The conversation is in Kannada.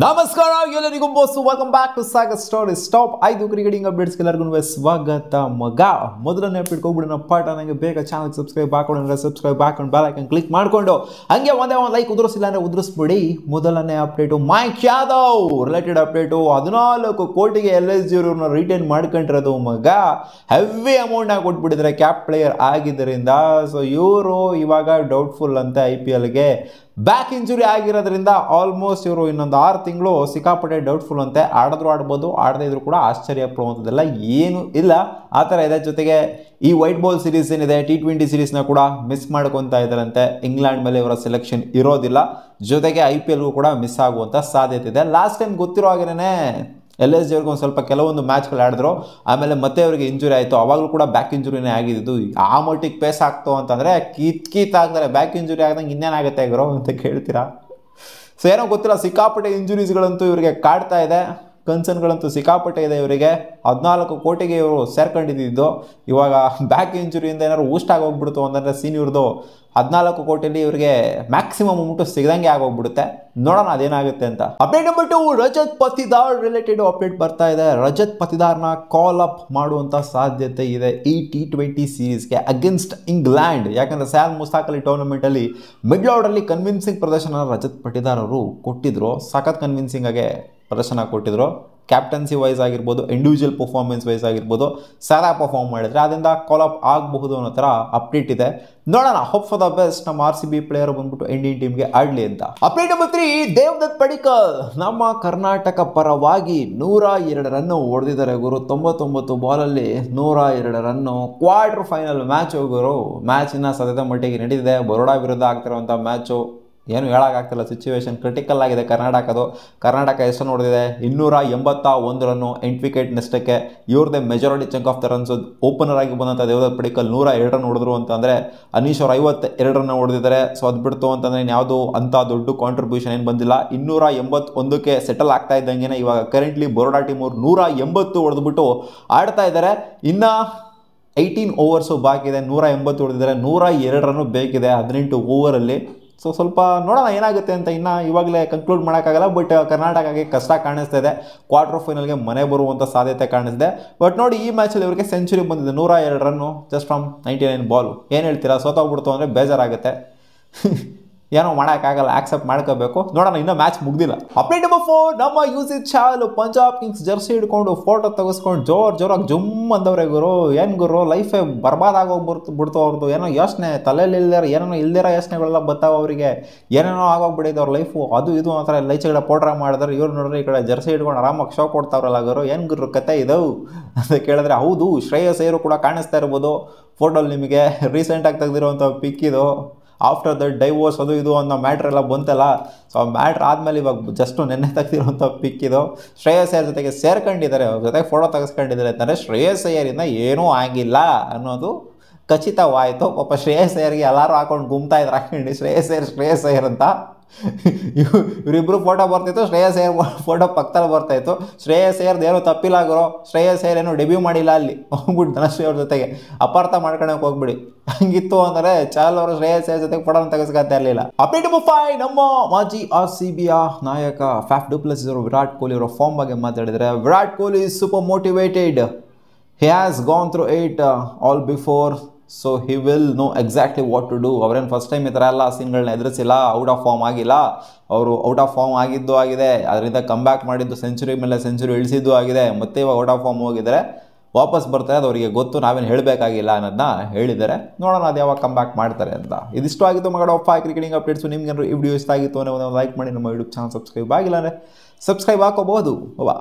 ನಮಸ್ಕಾರ ಎಲ್ಲರಿಗೂ boss welcome back to Sagar story stop 5 cricketing updates ಎಲ್ಲರಿಗೂ ಸ್ವಾಗತ ಮಗ ಮೊದಲನೇ ಅಪ್ಡೇಟ್ ಹೋಗ್ಬಿಡೋಣ ಪಾಠ ನನಗೆ ಬೇಗ ಚಾನಲ್ ಸಬ್ಸ್ಕ್ರೈಬ್ ಹಾಕೊಂಡು ಸಬ್ಸ್ಕ್ರೈಬ್ ಹಾಕೊಂಡು ಬೆಲ್ ಐಕನ್ ಕ್ಲಿಕ್ ಮಾಡಿಕೊಂಡು ಹಂಗೆ ಒಂದೇ ಒಂದು ಲೈಕ್ ಉದುರಿಸಿಲ್ಲ ಅಂದರೆ ಉದುರಿಸ್ಬಿಡಿ. ಮೊದಲನೇ ಅಪ್ಡೇಟು ಮೈಕ್ ಯಾದವ್ ರಿಲೇಟೆಡ್ ಅಪ್ಡೇಟು 14 ಕೋಟಿಗೆ LSG ಅವ್ರನ್ನ ರಿಟೈನ್ ಮಾಡ್ಕೊಂಡಿರೋದು ಮಗ ಹೆವಿ ಅಮೌಂಟ್ನ ಕೊಟ್ಬಿಟ್ಟಿದ್ದಾರೆ ಕ್ಯಾಪ್ ಪ್ಲೇಯರ್ ಆಗಿದ್ದರಿಂದ. ಸೊ ಇವರು ಇವಾಗ ಡೌಟ್ಫುಲ್ ಅಂತ IPLಗೆ ಬ್ಯಾಕ್ ಇಂಜುರಿ ಆಗಿರೋದ್ರಿಂದ ಆಲ್ಮೋಸ್ಟ್ ಇವರು ಇನ್ನೊಂದು 6 ತಿಂಗಳು ಸಿಕ್ಕಾಪಟ್ಟೆ ಡೌಟ್ಫುಲ್ ಅಂತೆ. ಆಡಿದ್ರು ಆಡ್ಬೋದು, ಆಡದೇ ಇದ್ರು ಕೂಡ ಆಶ್ಚರ್ಯ ಪಡುವಂಥದ್ದೆಲ್ಲ ಏನು ಇಲ್ಲ ಆ ಥರ ಇದೆ. ಜೊತೆಗೆ ಈ ವೈಟ್ ಬಾಲ್ ಸೀರೀಸ್ ಏನಿದೆ T20 ಸೀರೀಸ್ನ ಕೂಡ ಮಿಸ್ ಮಾಡ್ಕೊತಾ ಇದ್ದಾರಂತೆ. ಇಂಗ್ಲೆಂಡ್ ಮೇಲೆ ಇವರ ಸೆಲೆಕ್ಷನ್ ಇರೋದಿಲ್ಲ, ಜೊತೆಗೆ IPLಗೂ ಕೂಡ ಮಿಸ್ ಆಗುವಂಥ ಸಾಧ್ಯತೆ ಇದೆ. ಲಾಸ್ಟ್ ಟೈಮ್ ಗೊತ್ತಿರೋ ಹಾಗೇನೆ LSG ಅವ್ರಿಗೆ ಒಂದು ಸ್ವಲ್ಪ ಕೆಲವೊಂದು ಮ್ಯಾಚ್ಗಳು ಆಡಿದ್ರು, ಆಮೇಲೆ ಮತ್ತೆ ಅವರಿಗೆ ಇಂಜುರಿ ಆಯಿತು. ಅವಾಗಲೂ ಕೂಡ ಬ್ಯಾಕ್ ಇಂಜುರಿನೇ ಆಗಿದ್ದು. ಆ ಮಟ್ಟಿಗೆ ಪೇಸ್ ಆಗ್ತು ಅಂತಂದರೆ ಕಿತ್ ಆಗ್ತಾರೆ. ಬ್ಯಾಕ್ ಇಂಜುರಿ ಆಗ್ದಂಗೆ ಇನ್ನೇನಾಗುತ್ತೆ ಗುರು ಅಂತ ಕೇಳ್ತೀರಾ. ಸೊ ಏನೋ ಗೊತ್ತಿಲ್ಲ, ಸಿಕ್ಕಾಪಟ್ಟೆ ಇಂಜುರೀಸ್ಗಳಂತೂ ಇವರಿಗೆ ಕಾಡ್ತಾ ಇದೆ, ಕನ್ಸರ್ನ್ಗಳಂತೂ ಸಿಕ್ಕಾಪಟ್ಟೆ ಇದೆ ಇವರಿಗೆ. 14 ಕೋಟಿಗೆ ಇವರು ಸೇರ್ಕೊಂಡಿದ್ದು, ಇವಾಗ ಬ್ಯಾಕ್ ಇಂಜುರಿಯಿಂದ ಏನಾದ್ರು ಊಸ್ಟ್ ಆಗೋಗ್ಬಿಡ್ತು ಅಂತಂದರೆ ಸೀನಿಯರ್ದು 14 ಕೋಟಿಯಲ್ಲಿ ಇವರಿಗೆ ಮ್ಯಾಕ್ಸಿಮಮ್ ಅಮೌಂಟು ಸಿಗದಂಗೆ ಆಗೋಗ್ಬಿಡುತ್ತೆ. ನೋಡೋಣ ಅದೇನಾಗುತ್ತೆ ಅಂತ. Update number 2 Rajat Patidar related update ಬರ್ತಾ ಇದೆ. ರಜತ್ ಪತಿದಾರ್ನ ಕಾಲ್ ಅಪ್ ಮಾಡುವಂಥ ಸಾಧ್ಯತೆ ಇದೆ ಈ T20 ಸೀರೀಸ್ಗೆ ಅಗೇನ್ಸ್ಟ್ ಇಂಗ್ಲೆಂಡ್. ಯಾಕಂದರೆ ಸ್ಯಾಲ್ ಮುಸ್ತಾಕ್ ಅಲಿ ಟೂರ್ನಮೆಂಟಲ್ಲಿ ಮಿಡ್ಲ್ ಆರ್ಡರ್ಲಿ ಕನ್ವಿನ್ಸಿಂಗ್ ಪ್ರದರ್ಶನ ರಜತ್ ಪತಿದಾರ್ ಅವರು ಕೊಟ್ಟಿದ್ರು. ಸಖತ್ ಕನ್ವಿನ್ಸಿಂಗ್ ಆಗಿ ಪ್ರದರ್ಶನ ಕೊಟ್ಟಿದ್ರು. ಕ್ಯಾಪ್ಟನ್ಸಿ ವೈಸ್ ಆಗಿರ್ಬೋದು, ಇಂಡಿವಿಜುವಲ್ ಪರ್ಫಾರ್ಮೆನ್ಸ್ ವೈಸ್ ಆಗಿರ್ಬೋದು, ಸಾರಾ ಪರ್ಫಾರ್ಮ್ ಮಾಡಿದ್ರೆ ಅದರಿಂದ ಕಾಲ್ ಅಪ್ ಆಗಬಹುದು ಅನ್ನೋ ಥರ ಅಪ್ಡೇಟ್ ಇದೆ. ನೋಡೋಣ, ಹೋಪ್ ಫಾರ್ ದ ಬೆಸ್ಟ್. ನಮ್ಮ RCB ಪ್ಲೇಯರ್ ಬಂದ್ಬಿಟ್ಟು ಇಂಡಿಯನ್ ಟೀಮ್ಗೆ ಆಡಲಿ ಅಂತ. ಅಪ್ಡೇಟ್ ನಂಬರ್ 3 ದೇವದತ್ ಪಡಿಕ್ಕಲ್ ನಮ್ಮ ಕರ್ನಾಟಕ ಪರವಾಗಿ 102 ರನ್ ಹೊಡೆದಿದ್ದಾರೆ ಗುರು. 99 ಬಾಲಲ್ಲಿ 102 ರನ್ನು. ಕ್ವಾರ್ಟರ್ ಫೈನಲ್ ಮ್ಯಾಚ್ ಗುರು. ಮ್ಯಾಚಿನ ಸದ್ಯದ ಮಟ್ಟಿಗೆ ನಡೀತಿದೆ. ಬರೋಡಾ ವಿರುದ್ಧ ಆಗ್ತಿರುವಂಥ ಮ್ಯಾಚು. ಏನು ಹೇಳೋಕ್ಕಾಗ್ತಿಲ್ಲ, ಸಿಚುವೇಶನ್ ಕ್ರಿಟಿಕಲ್ ಆಗಿದೆ ಕರ್ನಾಟಕದು. ಕರ್ನಾಟಕ ಎಷ್ಟು ನೋಡಿದೆ? 281 ರನ್ನು, 8 ವಿಕೆಟ್ ನಷ್ಟಕ್ಕೆ. ಇವ್ರದ್ದೇ majority chunk of the runs. Opener ಆಗಿ ಬಂದಂಥ ದೇವದತ್ ಪಡಿಕ್ಕಲ್ 102 ರನ್ ಹೊಡೆದ್ರು ಅಂತಂದರೆ ಅನೀಶ್ ಅವರು 52 ರನ್ ಹೊಡೆದಿದ್ದಾರೆ. ಸೊ ಅದು ಬಿಡ್ತು ಅಂತಂದರೆ ಯಾವುದು ಅಂಥ ದೊಡ್ಡ ಕಾಂಟ್ರಿಬ್ಯೂಷನ್ ಏನು ಬಂದಿಲ್ಲ. 281ಕ್ಕೆ ಸೆಟಲ್ ಆಗ್ತಾ ಇದ್ದಂಗೆ ಇವಾಗ ಕರೆಂಟ್ಲಿ ಬರೋಡಾ ಟೀಮ್ ಅವರು 180 ಹೊಡೆದ್ಬಿಟ್ಟು ಆಡ್ತಾ ಇದ್ದಾರೆ. ಇನ್ನು 18 ಓವರ್ಸು ಬಾಕಿ ಇದೆ. 180 ಹೊಡೆದಿದ್ದಾರೆ. 102 ರನ್ನು ಬೇಕಿದೆ 18 ಓವರಲ್ಲಿ. ಸೊ ಸ್ವಲ್ಪ ನೋಡೋಣ ಏನಾಗುತ್ತೆ ಅಂತ. ಇನ್ನು ಇವಾಗಲೇ ಕನ್ಕ್ಲೂಡ್ ಮಾಡೋಕ್ಕಾಗಲ್ಲ, ಬಟ್ ಕರ್ನಾಟಕಕ್ಕೆ ಕಷ್ಟ ಕಾಣಿಸ್ತಾ ಇದೆ. ಕ್ವಾರ್ಟರ್ ಫೈನಲ್ಗೆ ಮನೆ ಬರುವಂಥ ಸಾಧ್ಯತೆ ಕಾಣಿಸ್ತಿದೆ. ಬಟ್ ನೋಡಿ, ಈ ಮ್ಯಾಚಲ್ಲಿ ಇವರಿಗೆ ಸೆಂಚುರಿ ಬಂದಿದೆ. 102 ರನ್ನು ಜಸ್ಟ್ ಫ್ರಮ್ 99 ಬಾಲು. ಏನು ಹೇಳ್ತೀರಾ? ಸೋತೋಗ್ಬಿಡ್ತು ಅಂದರೆ ಬೇಜಾರಾಗುತ್ತೆ. ಏನೋ ಮಾಡೋಕ್ಕಾಗಲ್ಲ, ಆಕ್ಸೆಪ್ಟ್ ಮಾಡ್ಕೋಬೇಕು. ನೋಡೋಣ, ಇನ್ನೂ ಮ್ಯಾಚ್ ಮುಗ್ದಿಲ್ಲ. ಅಪ್ಡೇಟ್ ನಂಬರ್ 4 ನಮ್ಮ ಯೂಸಿದ್ ಚಾಲು ಪಂಜಾಬ್ ಕಿಂಗ್ಸ್ ಜರ್ಸಿ ಹಿಡ್ಕೊಂಡು ಫೋಟೋ ತೆಗೆಸ್ಕೊಂಡು ಜೋರಾಗಿ ಜುಮ್ ಅಂದವ್ರೆ ಗುರು. ಏನು ಗುರು, ಲೈಫೇ ಬರ್ಬಾದ್ ಆಗೋಗ್ಬಿಡ್ತು ಅವ್ರದ್ದು. ಏನೋ ಯೋಚನೆ ತಲೆಯಲ್ಲಿ ಇಲ್ದಿರೋ ಯೋಚನೆಗಳೆಲ್ಲ ಬರ್ತಾವೆ ಅವರಿಗೆ. ಏನೇನೋ ಆಗೋಗ್ಬಿಟ್ಟಿದೆ ಅವ್ರ ಲೈಫು. ಅದು ಇದು ಒಂಥರ ಲೈಚ್ಗಳ ಪೌಡ್ರ ಮಾಡಿದ್ರೆ ಇವ್ರು ನೋಡ್ರಿ ಈ ಕಡೆ ಜರ್ಸಿ ಹಿಡ್ಕೊಂಡು ಆರಾಮಾಗಿ ಶೋ ಕೊಡ್ತಾವ್ರಲ್ಲ ಗುರು. ಏನು ಗುರು ಕತೆ ಇದವು ಅಂತ ಕೇಳಿದ್ರೆ, ಹೌದು ಶ್ರೇಯಸ್ ಅಯ್ಯರ್ ಕೂಡ ಕಾಣಿಸ್ತಾ ಇರ್ಬೋದು ಫೋಟೋಲ್ಲಿ ನಿಮಗೆ. ರೀಸೆಂಟಾಗಿ ತೆಗೆದಿರುವಂಥ ಪಿಕ್ ಇದು. ಆಫ್ಟರ್ ದ ಡೈವೋರ್ಸ್ ಅದು ಇದು ಅನ್ನೋ ಮ್ಯಾಟ್ರ್ ಎಲ್ಲ ಬಂತಲ್ಲ. ಸೊ ಆ ಮ್ಯಾಟ್ರ್ ಆದಮೇಲೆ ಇವಾಗ ಜಸ್ಟ್ ನೆನ್ನೆ ತೆಗೆದಿರುವಂಥ ಪಿಕ್ ಇದು. ಶ್ರೇಯಸ್ ಅಯ್ಯರ್ ಜೊತೆಗೆ ಸೇರ್ಕೊಂಡಿದ್ದಾರೆ, ಅವ್ರ ಜೊತೆಗೆ ಫೋಟೋ ತೆಗೆಸ್ಕೊಂಡಿದ್ದಾರೆ ಅಂತಂದರೆ ಶ್ರೇಯಸ್ ಅಯ್ಯರಿಂದ ಏನೂ ಆಗಿಲ್ಲ ಅನ್ನೋದು ಖಚಿತವಾಯಿತು. ಪಾಪ ಶ್ರೇಯಸ್ ಅಯ್ಯರ್ಗೆ ಎಲ್ಲರೂ ಹಾಕೊಂಡು ಗುಮ್ತಾ ಇದ್ರು ಹಾಕೊಂಡು ಶ್ರೇಯಸ್ ಅಯ್ಯರ್ ಅಂತ. ಇವರಿಬ್ಬರು ಫೋಟೋ ಬರ್ತಿತ್ತು, ಶ್ರೇಯಸ್ ಅಯ್ಯರ್ ಫೋಟೋ ಪಕ್ಕದಲ್ಲಿ ಬರ್ತಾಯಿತ್ತು. ಶ್ರೇಯಸ್ ಅಯ್ಯರ್ದು ಏನೋ ತಪ್ಪಿಲ್ಲ ಗುರು. ಶ್ರೇಯಸ್ ಅಯ್ಯರ್ ಏನೋ ಡೆಬ್ಯೂ ಮಾಡಿಲ್ಲ ಅಲ್ಲಿ ಹೋಗ್ಬಿಟ್ಟು ಧನಶ್ರೀ ಅವ್ರ ಜೊತೆಗೆ. ಅಪಾರ್ಥ ಮಾಡ್ಕೊಳಕ್ಕೆ ಹೋಗ್ಬಿಡಿ. ಹಂಗಿತ್ತು ಅಂದರೆ ಚಾಲ್ ಅವರು ಶ್ರೇಯಸ್ ಅಯ್ಯರ್ ಜೊತೆಗೆ ಫೋಟೋನ ತೆಗೆಸ್ಕೊತಾ ಇರಲಿಲ್ಲ. ಅಪ್ಡೇಟ್ ನಂಬರ್ 5 ನಮ್ಮ ಮಾಜಿ RCBಯ ನಾಯಕ ಫ್ಯಾಫ್ ಡು ಪ್ಲೆಸಿಸ್ ಅವರು ವಿರಾಟ್ ಕೊಹ್ಲಿ ಅವರ ಫಾರ್ಮ್ ಬಗ್ಗೆ ಮಾತಾಡಿದರೆ. Virat Kohli is super motivated. He has gone through it all before, so he will know exactly what to do. ಅವರೇನು ಫಸ್ಟ್ ಟೈಮ್ ಈ ಥರ ಎಲ್ಲ ಸೀನ್ಗಳನ್ನ ಎದುರಿಸಿಲ್ಲ. ಔಟ್ ಆಫ್ ಫಾರ್ಮ್ ಆಗಿಲ್ಲ ಅವರು. ಔಟ್ ಆಫ್ ಫಾರ್ಮ್ ಆಗಿದ್ದು ಆಗಿದೆ, ಅದರಿಂದ ಕಮ್ ಬ್ಯಾಕ್ ಮಾಡಿದ್ದು, ಸೆಂಚುರಿ ಮೇಲೆ ಸೆಂಚುರಿ ಇಳಿಸಿದ್ದು ಆಗಿದೆ. ಮತ್ತೆ ಇವಾಗ ಔಟ್ ಆಫ್ ಫಾರ್ಮ್ ಹೋಗಿದ್ದಾರೆ, ವಾಪಸ್ ಬರ್ತಾರೆ. ಅದು ಅವರಿಗೆ ಗೊತ್ತು, ನಾವೇನು ಹೇಳಬೇಕಾಗಿಲ್ಲ ಅನ್ನೋದನ್ನ ಹೇಳಿದ್ದಾರೆ. ನೋಡೋಣ ಅದು ಯಾವಾಗ ಕಮ್ ಬ್ಯಾಕ್ ಮಾಡ್ತಾರೆ ಅಂತ. ಇದಿಷ್ಟು ಆಗಿತ್ತು ಮಗಳ 5 ಕ್ರಿಕೆಟಿಂಗ್ ಅಪ್ಡೇಟ್ಸು. ನಿಮ್ಗೆ ಈ ವಿಡಿಯೋ ಇಷ್ಟ ಆಗಿತ್ತು ಅಂದರೆ ಒಂದು ಲೈಕ್ ಮಾಡಿ. ನಮ್ಮ ಯೂಟ್ಯೂಬ್ ಚಾನಲ್ ಸಬ್ಸ್ಕ್ರೈಬ್ ಆಗಿಲ್ಲ ಅಂದರೆ ಸಬ್ಸ್ಕ್ರೈಬ್ ಹಾಕೋಬಹುದು. ವಾ